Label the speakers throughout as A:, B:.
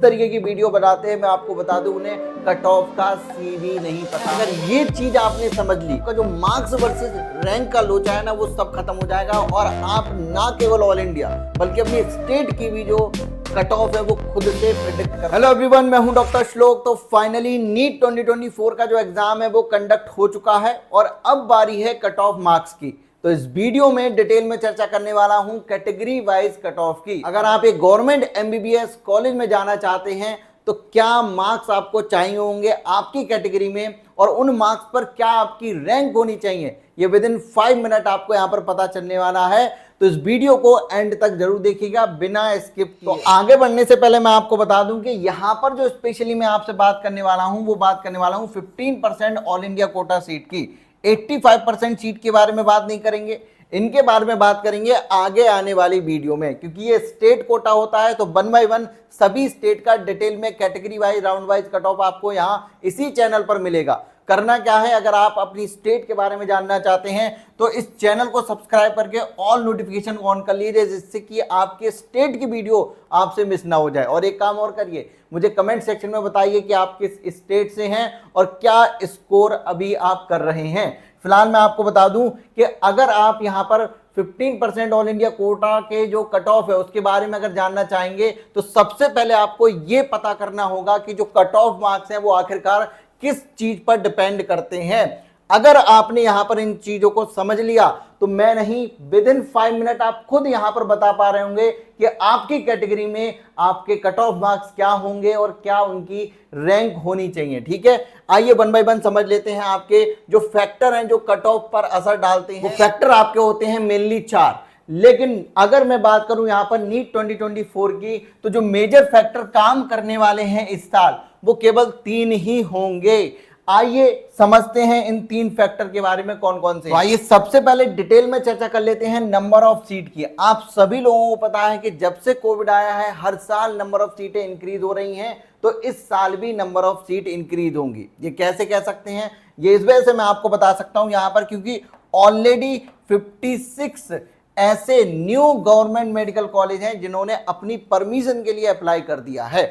A: तरीके की वीडियो बनाते हैं, मैं आपको बता दूं उन्हें कट ऑफ का सी भी नहीं पता। अगर ये चीज आपने समझ ली का जो मार्क्स वर्सेस रैंक का लोचा है ना, वो सब खत्म हो जाएगा और आप ना केवल ऑल इंडिया बल्कि अपनी स्टेट की भी जो कट ऑफ है वो खुद से प्रिडिक्ट कर। हेलो एवरीवन, मैं हूं डॉक्टर श्लोक। तो फाइनली नीट 2024 का जो एग्जाम है वो कंडक्ट हो चुका है और अब बारी है कट ऑफ मार्क्स की। तो इस वीडियो में डिटेल में चर्चा करने वाला हूं कैटेगरी वाइज कट ऑफ की। अगर आप एक गवर्नमेंट एमबीबीएस कॉलेज में जाना चाहते हैं तो क्या मार्क्स आपको चाहिए होंगे आपकी कैटेगरी में और उन मार्क्स पर क्या आपकी रैंक होनी चाहिए, ये विद इन 5 मिनट आपको यहां पर पता चलने वाला है। तो इस वीडियो को एंड तक जरूर देखिएगा बिना स्किप किए। तो आगे बढ़ने से पहले मैं आपको बता दूं कि यहां पर जो स्पेशली मैं आपसे बात करने वाला हूं वो बात करने वाला हूं 15% ऑल इंडिया कोटा सीट की। 85% सीट के बारे में बात नहीं करेंगे, इनके बारे में बात करेंगे आगे आने वाली वीडियो में, क्योंकि ये स्टेट कोटा होता है। तो 1 बाय 1 सभी स्टेट का डिटेल में category wise round wise cut off आपको यहां इसी चैनल पर मिलेगा। करना क्या है, अगर आप अपनी स्टेट के बारे में जानना चाहते हैं तो इस चैनल को सब्सक्राइब करके ऑल नोटिफिकेशन ऑन कर लीजिए, जिससे कि आपके स्टेट की वीडियो आपसे मिस ना हो जाए। और एक काम और करिए, मुझे कमेंट सेक्शन में बताइए कि आप किस स्टेट से हैं और क्या स्कोर अभी आप कर रहे हैं। फिलहाल मैं आपको बता दूं कि अगर आप यहां पर 15% ऑल इंडिया कोटा के जो कट ऑफ है उसके बारे में अगर जानना चाहेंगे तो सबसे पहले आपको यह पता करना होगा कि जो कट ऑफ मार्क्स हैं वो आखिरकार किस चीज पर डिपेंड करते हैं। अगर आपने यहां पर इन चीजों को समझ लिया तो मैं नहीं, विद इन 5 मिनट आप खुद यहां पर बता पा रहे होंगे कि आपकी कैटेगरी में आपके कट ऑफ मार्क्स क्या होंगे और क्या उनकी रैंक होनी चाहिए। ठीक है, आइए 1 बाय 1 समझ लेते हैं। आपके जो फैक्टर हैं जो कट ऑफ पर असर डालते हैं, वो फैक्टर आपके होते हैं मेनली 4। लेकिन अगर मैं बात करूं यहां पर नीट 2024 की, तो जो मेजर फैक्टर काम करने वाले हैं इस साल वो केवल 3 ही होंगे। आइए समझते हैं इन 3 फैक्टर के बारे में कौन कौन से। आइए सबसे पहले डिटेल में चर्चा कर लेते हैं नंबर ऑफ सीट की। आप सभी लोगों को पता है कि जब से कोविड आया है हर साल नंबर ऑफ सीटें इंक्रीज हो रही हैं, तो इस साल भी नंबर ऑफ सीट इंक्रीज होंगी। ये कैसे कह सकते हैं, ये इस वजह से मैं आपको बता सकता हूं यहां पर, क्योंकि ऑलरेडी 56 ऐसे न्यू गवर्नमेंट मेडिकल कॉलेज हैं जिन्होंने अपनी परमिशन के लिए अप्लाई कर दिया है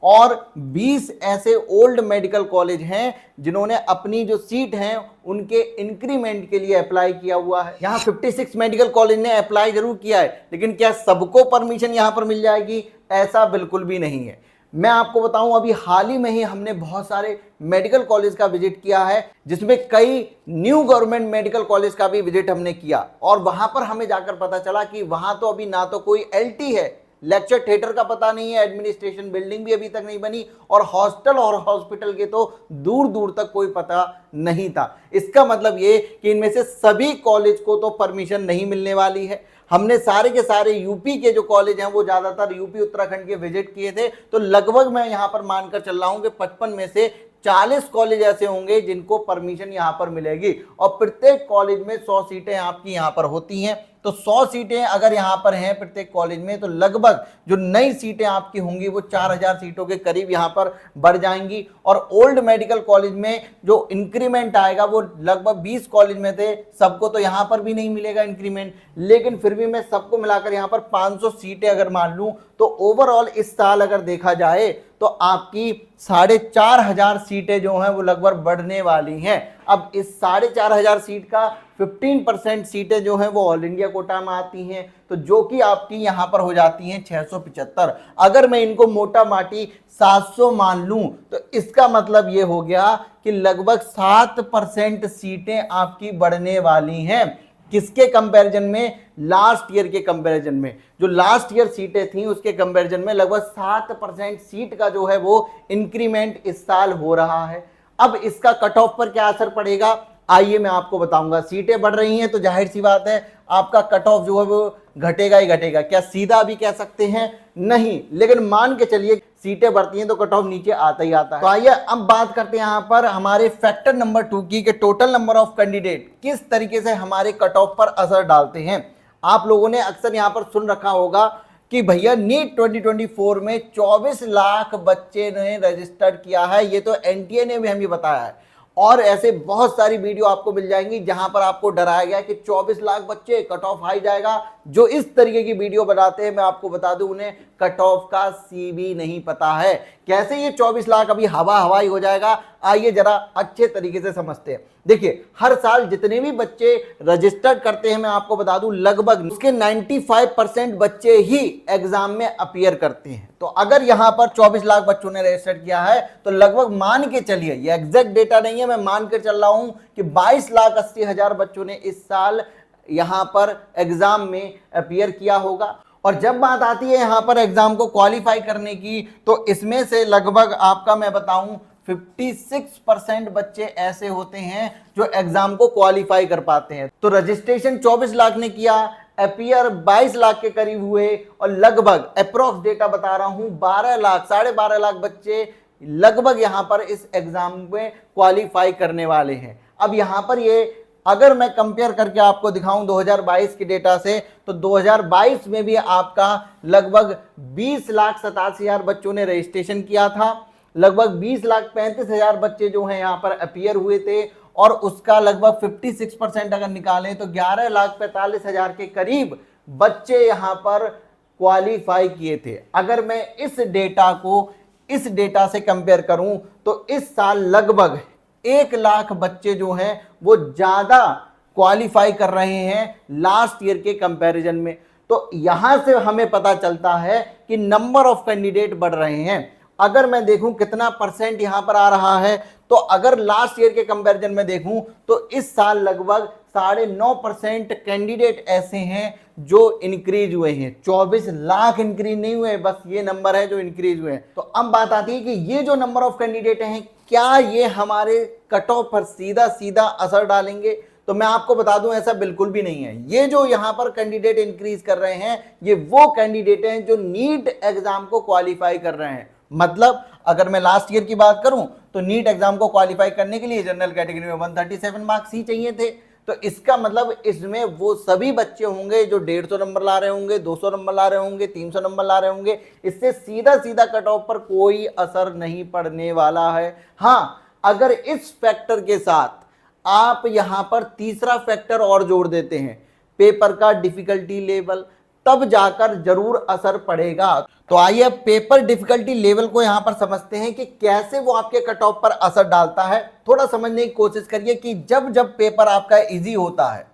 A: और 20 ऐसे ओल्ड मेडिकल कॉलेज हैं जिन्होंने अपनी जो सीट हैं उनके इंक्रीमेंट के लिए अप्लाई किया हुआ है। यहां 56 मेडिकल कॉलेज ने अप्लाई जरूर किया है, लेकिन क्या सबको परमिशन यहां पर मिल जाएगी? ऐसा बिल्कुल भी नहीं है। मैं आपको बताऊं, अभी हाल ही में ही हमने बहुत सारे मेडिकल कॉलेज का विजिट किया है, जिसमें कई न्यू गवर्नमेंट मेडिकल कॉलेज का भी विजिट हमने किया और वहां पर हमें जाकर पता चला कि वहां तो अभी ना तो कोई एलटी है, लेक्चर थिएटर का पता नहीं है, एडमिनिस्ट्रेशन बिल्डिंग भी अभी तक नहीं बनी और हॉस्टल और हॉस्पिटल के तो दूर दूर तक कोई पता नहीं था। इसका मतलब ये कि इनमें से सभी कॉलेज को तो परमिशन नहीं मिलने वाली है। हमने सारे के सारे यूपी के जो कॉलेज हैं वो ज्यादातर यूपी उत्तराखंड के विजिट किए थे, तो लगभग मैं यहां पर मानकर चल रहा हूं कि 55 में से 40 कॉलेज ऐसे होंगे जिनको परमिशन यहां पर मिलेगी और प्रत्येक कॉलेज में 100 सीटें आपकी यहां पर होती हैं। तो 100 सीटें अगर यहां पर हैं प्रत्येक कॉलेज में, तो लगभग जो नई सीटें आपकी होंगी वो 4000 सीटों के करीब यहां पर बढ़ जाएंगी। और ओल्ड मेडिकल कॉलेज में जो इंक्रीमेंट आएगा वो लगभग 20 कॉलेज में थे, सबको तो यहां पर भी नहीं मिलेगा इंक्रीमेंट, लेकिन फिर भी मैं सबको मिलाकर यहां पर 500 सीटें अगर मान लूं तो ओवरऑल इस साल अगर देखा जाए तो आपकी 4500 सीटें जो हैं वो लगभग बढ़ने वाली हैं। अब इस 4500 सीट का 15% सीटें जो हैं वो ऑल इंडिया कोटा में आती हैं, तो जो कि आपकी यहां पर हो जाती हैं 675। अगर मैं इनको मोटा माटी 700 मान लूं तो इसका मतलब ये हो गया कि लगभग 7% सीटें आपकी बढ़ने वाली हैं। किसके कंपैरिजन में? लास्ट ईयर के कंपैरिजन में। जो लास्ट ईयर सीटें थी उसके कंपैरिजन में लगभग 7% सीट का जो है वो इंक्रीमेंट इस साल हो रहा है। अब इसका कट ऑफ पर क्या असर पड़ेगा, आइए मैं आपको बताऊंगा। सीटें बढ़ रही हैं तो जाहिर सी बात है आपका कट ऑफ जो है वो घटेगा ही घटेगा। क्या सीधा भी कह सकते हैं? नहीं, लेकिन मान के चलिए सीटें बढ़ती हैं तो कट ऑफ नीचे आता ही आता है। तो आइए अब बात करते हैं यहां पर हमारे फैक्टर नंबर 2 की, कि टोटल नंबर ऑफ कैंडिडेट किस तरीके से हमारे कट ऑफ पर असर डालते हैं। आप लोगों ने अक्सर यहां पर सुन रखा होगा कि भैया नीट 2024 में 24 लाख बच्चे ने रजिस्टर्ड किया है, ये तो एनटीए ने भी हमें बताया है। और ऐसे बहुत सारी वीडियो आपको मिल जाएंगी जहां पर आपको डराया गया कि 24 लाख बच्चे, कट ऑफ हाई जाएगा, जो इस तरीके की वीडियो बनाते हैं, मैं आपको बता दूं उन्हें कट ऑफ का सीबी नहीं पता है। कैसे ये 24 लाख अभी हवा हवाई हो जाएगा, आइए जरा अच्छे तरीके से समझते हैं। देखिए, हर साल जितने भी बच्चे रजिस्टर करते हैं, मैं आपको बता दूं लगभग उसके 95% बच्चे ही एग्जाम में अपीयर करते हैं। तो अगर यहां पर 24 लाख बच्चों ने रजिस्टर किया है तो लगभग मान के चलिए, ये एग्जैक्ट डेटा नहीं है, मैं मान के चल रहा हूं कि 22,80,000 बच्चों ने इस साल यहां पर एग्जाम में अपीयर किया होगा। और जब बात आती है यहां पर एग्जाम को क्वालिफाई करने की, तो इसमें से लगभग आपका मैं बताऊं 56% बच्चे ऐसे होते हैं जो एग्जाम को क्वालिफाई कर पाते हैं। तो रजिस्ट्रेशन 24 लाख ने किया, अपीयर 22 लाख के करीब हुए, और लगभग अप्रोक्स डेटा बता रहा हूं 12 लाख, 12.5 लाख बच्चे लगभग यहां पर इस एग्जाम में क्वालिफाई करने वाले हैं। अब यहां पर ये अगर मैं कंपेयर करके आपको दिखाऊं 2022 के डेटा से, तो 2022 में भी आपका लगभग 20,87,000 बच्चों ने रजिस्ट्रेशन किया था, लगभग 20,35,000 बच्चे जो हैं यहाँ पर अपीयर हुए थे, और उसका लगभग 56% अगर निकालें तो 11,45,000 के करीब बच्चे यहाँ पर क्वालिफाई किए थे। अगर मैं इस डेटा से कंपेयर करूं तो इस साल लगभग 1 लाख बच्चे जो हैं वो ज्यादा क्वालिफाई कर रहे हैं लास्ट ईयर के कंपैरिजन में। तो यहां से हमें पता चलता है कि नंबर ऑफ कैंडिडेट बढ़ रहे हैं। अगर मैं देखूं कितना परसेंट यहां पर आ रहा है, तो अगर लास्ट ईयर के कंपैरिजन में देखूं तो इस साल लगभग 9.5% कैंडिडेट ऐसे हैं जो इंक्रीज हुए हैं। 24 लाख इंक्रीज नहीं हुए, बस ये नंबर है जो इंक्रीज हुए हैं। तो अब बात आती है कि ये जो नंबर ऑफ कैंडिडेट हैं, क्या ये हमारे कट ऑफ पर सीधा सीधा असर डालेंगे? तो मैं आपको बता दूं ऐसा बिल्कुल भी नहीं है। ये जो यहां पर कैंडिडेट इंक्रीज कर रहे हैं, ये वो कैंडिडेट हैं जो नीट एग्जाम को क्वालिफाई कर रहे हैं। मतलब अगर मैं लास्ट ईयर की बात करूं तो नीट एग्जाम को क्वालिफाई करने के लिए जनरल कैटेगरी में 137 मार्क्स ही चाहिए थे। तो इसका मतलब इसमें वो सभी बच्चे होंगे जो 150 नंबर ला रहे होंगे, 200 नंबर ला रहे होंगे, 300 नंबर ला रहे होंगे। इससे सीधा सीधा कट ऑफ पर कोई असर नहीं पड़ने वाला है। हाँ, अगर इस फैक्टर के साथ आप यहां पर तीसरा फैक्टर और जोड़ देते हैं, पेपर का डिफिकल्टी लेवल, तब जाकर जरूर असर पड़ेगा। तो आइए अब पेपर डिफिकल्टी लेवल को यहां पर समझते हैं कि कैसे वो आपके कट ऑफ पर असर डालता है। थोड़ा समझने की कोशिश करिए कि जब जब पेपर आपका इजी होता है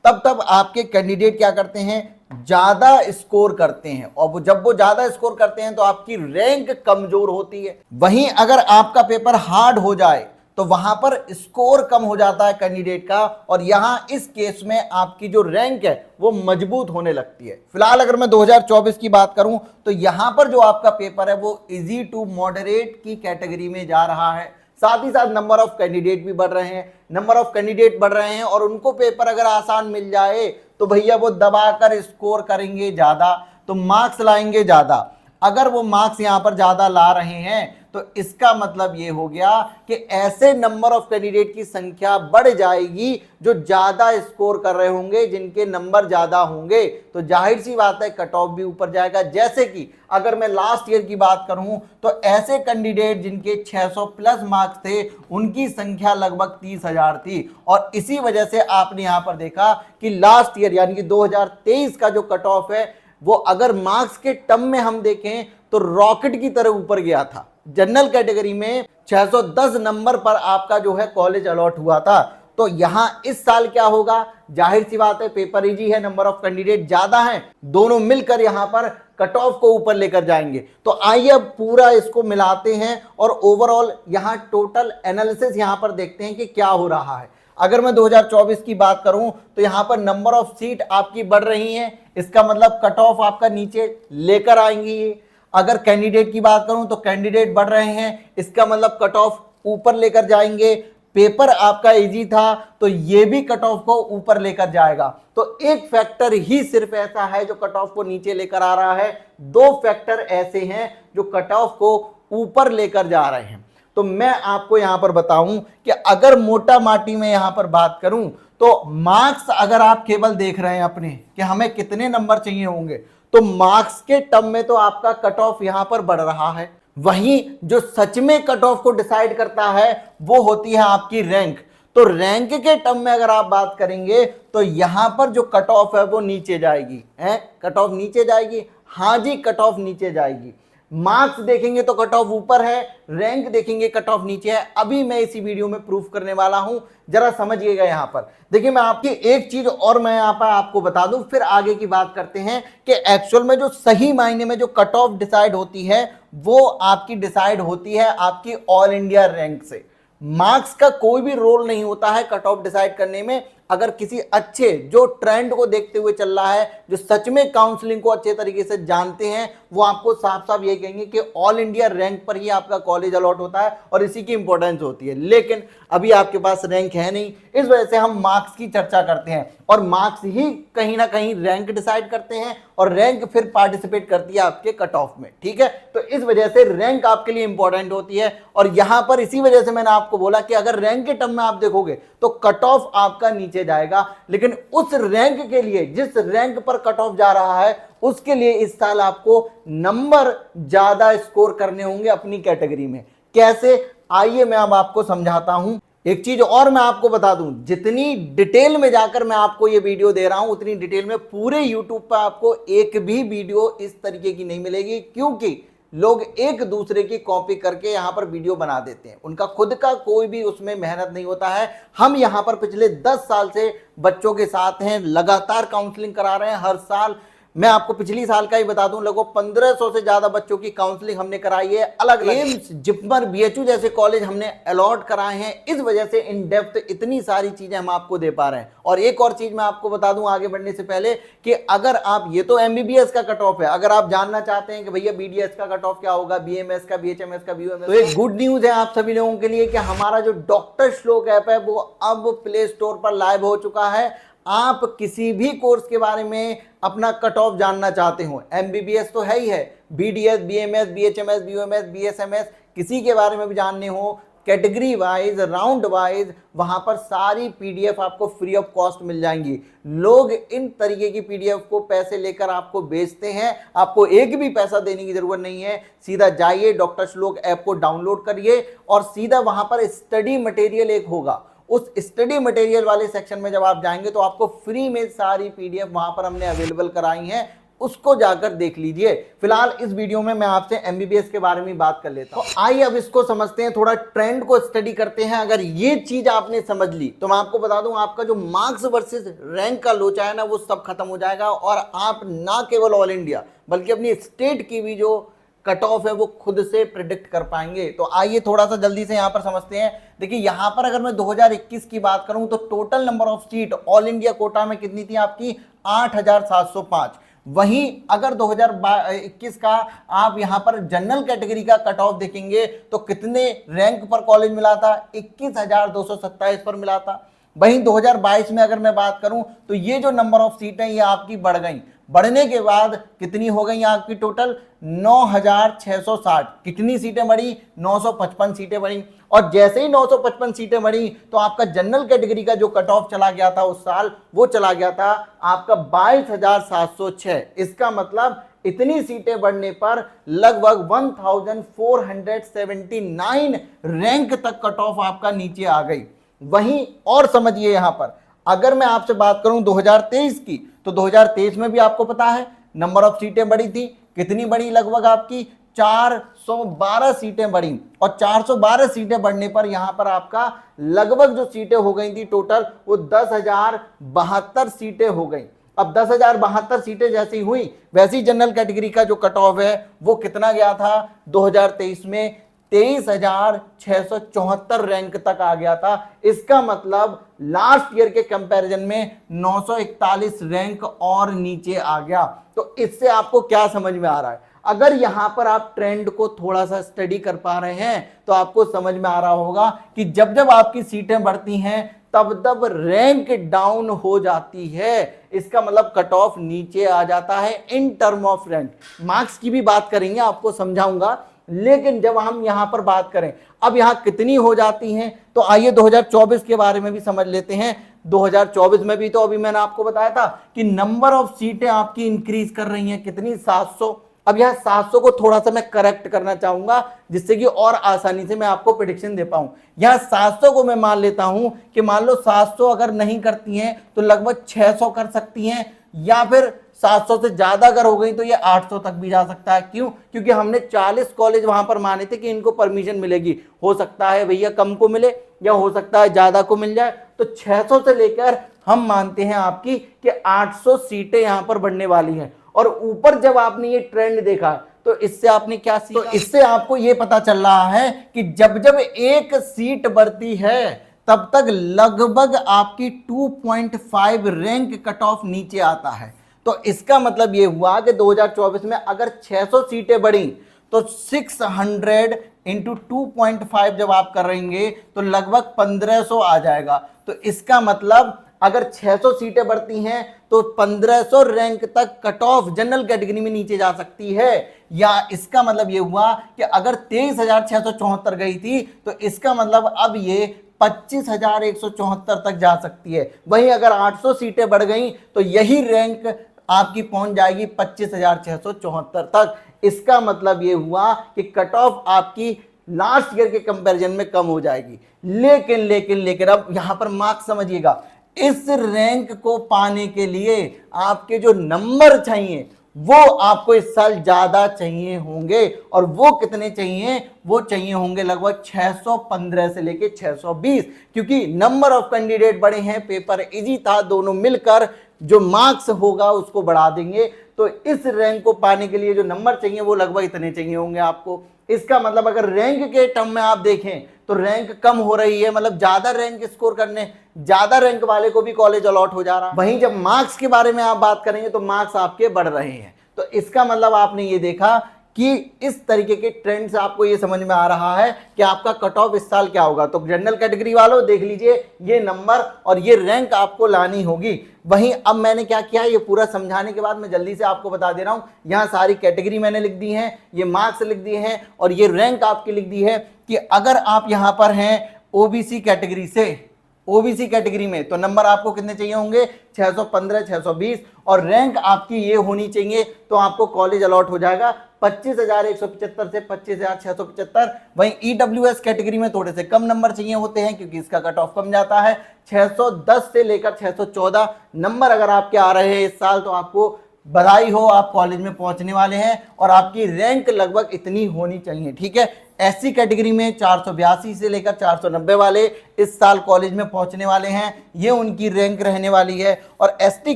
A: तब तब आपके कैंडिडेट क्या करते हैं, ज्यादा स्कोर करते हैं, और जब वो ज्यादा स्कोर करते हैं तो आपकी रैंक कमजोर होती है। वहीं अगर आपका पेपर हार्ड हो जाए तो वहां पर स्कोर कम हो जाता है कैंडिडेट का, और यहां इस केस में आपकी जो रैंक है वो मजबूत होने लगती है। फिलहाल अगर मैं 2024 की बात करूं तो यहां पर जो आपका पेपर है वो इजी टू मॉडरेट की कैटेगरी में जा रहा है। साथ ही साथ नंबर ऑफ कैंडिडेट भी बढ़ रहे हैं, नंबर ऑफ कैंडिडेट बढ़ रहे हैं, और उनको पेपर अगर आसान मिल जाए तो भैया वो दबाकर स्कोर करेंगे ज्यादा, तो मार्क्स लाएंगे ज्यादा। अगर वो मार्क्स यहां पर ज्यादा ला रहे हैं तो इसका मतलब ये हो गया कि ऐसे नंबर ऑफ कैंडिडेट की संख्या बढ़ जाएगी जो ज्यादा स्कोर कर रहे होंगे, जिनके नंबर ज्यादा होंगे। तो जाहिर सी बात है कट ऑफ भी ऊपर जाएगा। जैसे कि अगर मैं लास्ट ईयर की बात करूं तो ऐसे कैंडिडेट जिनके 600 प्लस मार्क्स थे उनकी संख्या लगभग 30,000 थी, और इसी वजह से आपने यहां पर देखा कि लास्ट ईयर यानी कि 2023 का जो कट ऑफ है वो अगर मार्क्स के टर्म में हम देखें तो रॉकेट की तरह ऊपर गया था। जनरल कैटेगरी में 610 नंबर पर आपका जो है कॉलेज अलॉट हुआ था। तो यहां इस साल क्या होगा, जाहिर सी बात है पेपर इजी है, नंबर ऑफ कैंडिडेट ज्यादा हैं, दोनों मिलकर यहां पर कट ऑफ को ऊपर लेकर जाएंगे। तो आइए अब पूरा इसको मिलाते हैं और ओवरऑल यहां टोटल एनालिसिस यहां पर देखते हैं कि क्या हो रहा है। अगर मैं 2024 की बात करूं तो यहां पर नंबर ऑफ सीट आपकी बढ़ रही हैं, इसका मतलब कट ऑफ आपका नीचे लेकर आएंगी। अगर कैंडिडेट की बात करूं तो कैंडिडेट बढ़ रहे हैं, इसका मतलब कट ऑफ ऊपर लेकर जाएंगे। पेपर आपका इजी था तो ये भी कट ऑफ को ऊपर लेकर जाएगा। तो एक फैक्टर ही सिर्फ ऐसा है जो कट ऑफ को नीचे लेकर आ रहा है, दो फैक्टर ऐसे हैं जो कट ऑफ को ऊपर लेकर जा रहे हैं। तो मैं आपको यहां पर बताऊं कि अगर मोटा माटी में यहां पर बात करूं तो मार्क्स अगर आप केवल देख रहे हैं अपने कि हमें कितने नंबर चाहिए होंगे, तो मार्क्स के टर्म में तो आपका कट ऑफ यहां पर बढ़ रहा है। वहीं जो सच में कट ऑफ को डिसाइड करता है वो होती है आपकी रैंक। तो रैंक के टर्म में अगर आप बात करेंगे तो यहां पर जो कट ऑफ है वो नीचे जाएगी, है कट ऑफ नीचे जाएगी, हाँ जी कट ऑफ नीचे जाएगी। मार्क्स देखेंगे तो कट ऑफ ऊपर है, रैंक देखेंगे कट ऑफ नीचे है। अभी मैं इसी वीडियो में प्रूफ करने वाला हूं, जरा समझिएगा। यहां पर देखिए मैं आपकी एक चीज और मैं यहां पर आपको बता दूं, फिर आगे की बात करते हैं कि एक्चुअल में जो सही मायने में जो कट ऑफ डिसाइड होती है वो आपकी डिसाइड होती है आपकी ऑल इंडिया रैंक से। मार्क्स का कोई भी रोल नहीं होता है कट ऑफ डिसाइड करने में। अगर किसी अच्छे जो ट्रेंड को देखते हुए चल रहा है, जो सच में काउंसलिंग को अच्छे तरीके से जानते हैं, वो आपको साफ साफ ये कहेंगे कि ऑल इंडिया रैंक पर ही आपका कॉलेज अलॉट होता है और इसी की इंपॉर्टेंस होती है। लेकिन अभी आपके पास रैंक है नहीं, इस वजह से हम मार्क्स की चर्चा करते हैं और मार्क्स ही कहीं ना कहीं रैंक डिसाइड करते हैं और रैंक फिर पार्टिसिपेट करती है आपके कट ऑफ में, ठीक है। तो इस वजह से रैंक आपके लिए इंपॉर्टेंट होती है और यहां पर इसी वजह से मैंने आपको बोला कि अगर रैंक के टर्म में आप देखोगे तो कट ऑफ आपका नीचे जाएगा, लेकिन उस रैंक के लिए जिस रैंक पर कट ऑफ जा रहा है उसके लिए इस साल आपको नंबर ज्यादा स्कोर करने होंगे अपनी कैटेगरी में। कैसे, आइए मैं अब आपको समझाता हूं। एक चीज और मैं आपको बता दूं, जितनी डिटेल में जाकर मैं आपको ये वीडियो दे रहा हूं उतनी डिटेल में पूरे YouTube पर आपको एक भी वीडियो इस तरीके की नहीं मिलेगी, क्योंकि लोग एक दूसरे की कॉपी करके यहां पर वीडियो बना देते हैं, उनका खुद का कोई भी उसमें मेहनत नहीं होता है। हम यहां पर पिछले 10 साल से बच्चों के साथ हैं, लगातार काउंसलिंग करा रहे हैं हर साल। मैं आपको पिछली साल का ही बता दूं, लगभग 1500 से ज्यादा बच्चों की काउंसलिंग हमने कराई है। अलग एम्स, जिपमर, बीएचयू जैसे कॉलेज हमने अलॉट कराए हैं। इस वजह से इन डेप्थ इतनी सारी चीजें हम आपको दे पा रहे हैं। और एक और चीज मैं आपको बता दूं आगे बढ़ने से पहले कि अगर आप, ये तो एमबीबीएस का कट ऑफ है, अगर आप जानना चाहते हैं कि भैया बीडीएस का कट ऑफ क्या होगा, बीएमएस का, बीएचएमएस का, बीयूएमएस, तो एक गुड न्यूज है आप सभी लोगों के लिए कि हमारा जो डॉक्टर श्लोक ऐप है वो अब प्ले स्टोर पर लाइव हो चुका है। आप किसी भी कोर्स के बारे में अपना कट ऑफ जानना चाहते हो, एमबीबीएस तो है ही है, BDS, BMS, BHMS, BUMS, BSMS, किसी के बारे में भी जानने हो, कैटेगरी वाइज, राउंड वाइज, वहां पर सारी पीडीएफ आपको फ्री ऑफ कॉस्ट मिल जाएंगी। लोग इन तरीके की पीडीएफ को पैसे लेकर आपको बेचते हैं, आपको एक भी पैसा देने की जरूरत नहीं है। सीधा जाइए डॉक्टर श्लोक ऐप को डाउनलोड करिए और सीधा वहां पर स्टडी मटेरियल एक होगा, उस स्टडी मटेरियल वाले सेक्शन में जब आप जाएंगे तो आपको फ्री में सारी पीडीएफ वहां पर हमने अवेलेबल कराई हैं, उसको जाकर देख लीजिए। फिलहाल इस वीडियो में मैं आपसे एमबीबीएस के बारे में बात कर लेता हूं। तो आइए अब इसको समझते हैं, थोड़ा ट्रेंड को स्टडी करते हैं। अगर ये चीज आपने समझ ली तो मैं आपको बता दूं, आपका जो मार्क्स वर्सेस रैंक का लोचा है ना वो सब खत्म हो जाएगा और आप ना केवल ऑल इंडिया बल्कि अपनी स्टेट की भी जो कट ऑफ है वो खुद से प्रिडिक्ट कर पाएंगे। तो आइए थोड़ा सा जल्दी से यहां पर समझते हैं। देखिए यहां पर अगर मैं 2021 की बात करूं तो total number of seat all India quota में कितनी थी आपकी, 8705। वहीं अगर 2021 का आप यहां पर जनरल कैटेगरी का कट ऑफ देखेंगे तो कितने रैंक पर कॉलेज मिला था, 21,227 पर मिला था। वहीं 2022 में अगर मैं बात करूं तो ये जो नंबर ऑफ सीटें ये आपकी बढ़ गई, बढ़ने के बाद कितनी हो गई आपकी टोटल 9,660। कितनी सीटें बढ़ी, 955 सीटें बढ़ी। और जैसे ही 955 सीटें बढ़ी तो आपका जनरल कैटेगरी का जो कट ऑफ चला गया था उस साल, वो चला गया था आपका 22,706। इसका मतलब इतनी सीटें बढ़ने पर लगभग 1479 रैंक तक कट ऑफ आपका नीचे आ गई। वहीं और समझिए यहां पर अगर मैं आपसे बात करूं 2023 की तो 2023 में भी आपको पता है नंबर ऑफ सीटें बढ़ी थी। कितनी बढ़ी, लगभग आपकी 412 सीटें बढ़ी और 412 सीटें बढ़ने पर यहां पर आपका लगभग जो सीटें हो गई थी टोटल वो 10,072 सीटें हो गई। अब 10,072 सीटें जैसी हुई वैसी जनरल कैटेगरी का जो कट ऑफ है वो कितना गया था 2023 में, 23,674 रैंक तक आ गया था। इसका मतलब लास्ट ईयर के कंपैरिजन में 941 रैंक और नीचे आ गया। तो इससे आपको क्या समझ में आ रहा है, अगर यहां पर आप ट्रेंड को थोड़ा सा स्टडी कर पा रहे हैं तो आपको समझ में आ रहा होगा कि जब जब आपकी सीटें बढ़ती हैं तब तब रैंक डाउन हो जाती है। इसका मतलब कट ऑफ नीचे आ जाता है in term of rank. Marks की भी बात करेंगे, आपको समझाऊंगा, लेकिन जब हम यहां पर बात करें अब यहां कितनी हो जाती हैं तो आइए 2024 के बारे में भी समझ लेते हैं। 2024 में भी तो अभी मैंने आपको बताया था कि नंबर ऑफ सीटें आपकी इंक्रीज कर रही हैं, कितनी, 700। अब यहाँ 700 को थोड़ा सा मैं करेक्ट करना चाहूंगा जिससे कि और आसानी से मैं आपको प्रेडिक्शन दे पाऊं। यहाँ 700 को मैं मान लेता हूं कि मान लो 700 अगर नहीं करती हैं तो लगभग 600 कर सकती हैं, या फिर 700 से ज्यादा अगर हो गई तो ये 800 तक भी जा सकता है। क्यों? क्योंकि हमने 40 कॉलेज वहां पर माने थे कि इनको परमिशन मिलेगी। हो सकता है भैया कम को मिले या हो सकता है ज्यादा को मिल जाए। तो 600 से लेकर हम मानते हैं आपकी कि 800 सीटें यहां पर बढ़ने वाली हैं। और ऊपर जब आपने ये ट्रेंड देखा तो इससे आपने क्या सीखा? तो इससे आपको ये पता चल रहा है कि जब जब एक सीट बढ़ती है तब तक लगभग आपकी 2.5 रैंक कट ऑफ नीचे आता है। तो इसका मतलब ये हुआ कि 2024 में अगर 600 सीटें बढ़ी तो 600 इंटू 2.5 जब आप करेंगे तो लगभग 1500 आ जाएगा। तो इसका मतलब अगर 600 सीटें बढ़ती हैं तो 1500 रैंक तक कट ऑफ जनरल कैटेगरी में नीचे जा सकती है। या इसका मतलब ये हुआ कि अगर 23,674 गई थी तो इसका मतलब अब ये 25,174 तक जा सकती है। वहीं अगर 800 सीटें बढ़ गई तो यही रैंक आपकी पहुंच जाएगी 25,674 तक। इसका मतलब ये हुआ कि कट ऑफ आपकी लास्ट ईयर के कंपैरिजन में कम हो जाएगी। लेकिन लेकिन लेकिन अब यहां पर मार्क्स समझिएगा, इस रैंक को पाने के लिए आपके जो नंबर चाहिए वो आपको इस साल ज्यादा चाहिए होंगे। और वो कितने चाहिए? वो चाहिए होंगे लगभग 615 से लेके 620, क्योंकि नंबर ऑफ कैंडिडेट बड़े हैं, पेपर इजी था, दोनों मिलकर जो मार्क्स होगा उसको बढ़ा देंगे। तो इस रैंक को पाने के लिए जो नंबर चाहिए वो लगभग इतने चाहिए होंगे आपको। इसका मतलब अगर रैंक के टर्म में आप देखें तो रैंक कम हो रही है, मतलब ज्यादा रैंक स्कोर करने ज्यादा रैंक वाले को भी कॉलेज अलॉट हो जा रहा है। वहीं जब मार्क्स के बारे में आप बात करेंगे तो मार्क्स आपके बढ़ रहे हैं। तो इसका मतलब आपने ये देखा कि इस तरीके के ट्रेंड से आपको ये समझ में आ रहा है कि आपका कट ऑफ इस साल क्या होगा। तो जनरल कैटेगरी वालों देख लीजिए, ये नंबर और ये रैंक आपको लानी होगी। वहीं अब मैंने क्या किया, ये पूरा समझाने के बाद मैं जल्दी से आपको बता दे रहा हूं। यहाँ सारी कैटेगरी मैंने लिख दी है, ये मार्क्स लिख दिए हैं और ये रैंक आपकी लिख दी है कि अगर आप यहाँ पर हैं ओबीसी कैटेगरी से, ओबीसी कैटेगरी में, तो नंबर आपको कितने चाहिए होंगे? 615, 620। और रैंक आपकी ये होनी चाहिए तो आपको कॉलेज अलॉट हो जाएगा 25,175 से 25,675। वहीं ईडब्ल्यूएस कैटेगरी में थोड़े से कम नंबर चाहिए होते हैं क्योंकि इसका कट ऑफ कम जाता है। 610 से लेकर 614 नंबर अगर आपके आ रहे हैं इस साल तो आपको बधाई हो, आप कॉलेज में पहुंचने वाले हैं और आपकी रैंक लगभग इतनी होनी चाहिए। ठीक है, एससी कैटेगरी में 482 से लेकर 490 वाले इस साल कॉलेज में पहुंचने वाले हैं, ये उनकी रैंक रहने वाली है। और एसटी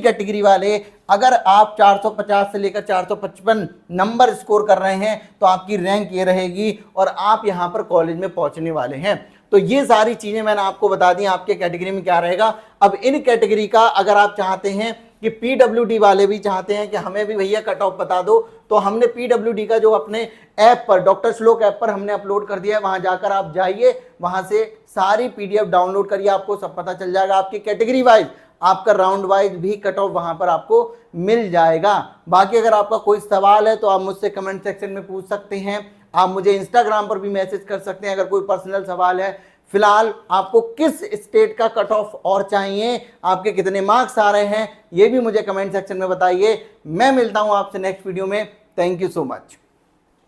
A: कैटेगरी वाले अगर आप 450 से लेकर 455 नंबर स्कोर कर रहे हैं तो आपकी रैंक ये रहेगी और आप यहां पर कॉलेज में पहुंचने वाले हैं। तो ये सारी चीजें मैंने आपको बता दी आपके कैटेगरी में क्या रहेगा। अब इन कैटेगरी का अगर आप चाहते हैं कि पीडब्ल्यूडी वाले भी चाहते हैं कि हमें भी भैया कट ऑफ बता दो, तो हमने पीडब्ल्यूडी का जो अपने ऐप पर डॉक्टर श्लोक ऐप पर हमने अपलोड कर दिया है, वहां जाकर आप जाइए, वहां से सारी पीडीएफ डाउनलोड करिए, आपको सब पता चल जाएगा। आपकी कैटेगरी वाइज, आपका राउंड वाइज भी कट ऑफ वहां पर आपको मिल जाएगा। बाकी अगर आपका कोई सवाल है तो आप मुझसे कमेंट सेक्शन में पूछ सकते हैं, आप मुझे इंस्टाग्राम पर भी मैसेज कर सकते हैं अगर कोई पर्सनल सवाल है। फिलहाल आपको किस स्टेट का कट ऑफ और चाहिए, आपके कितने मार्क्स आ रहे हैं, ये भी मुझे कमेंट सेक्शन में बताइए। मैं मिलता हूं आपसे नेक्स्ट वीडियो में। Thank you so much.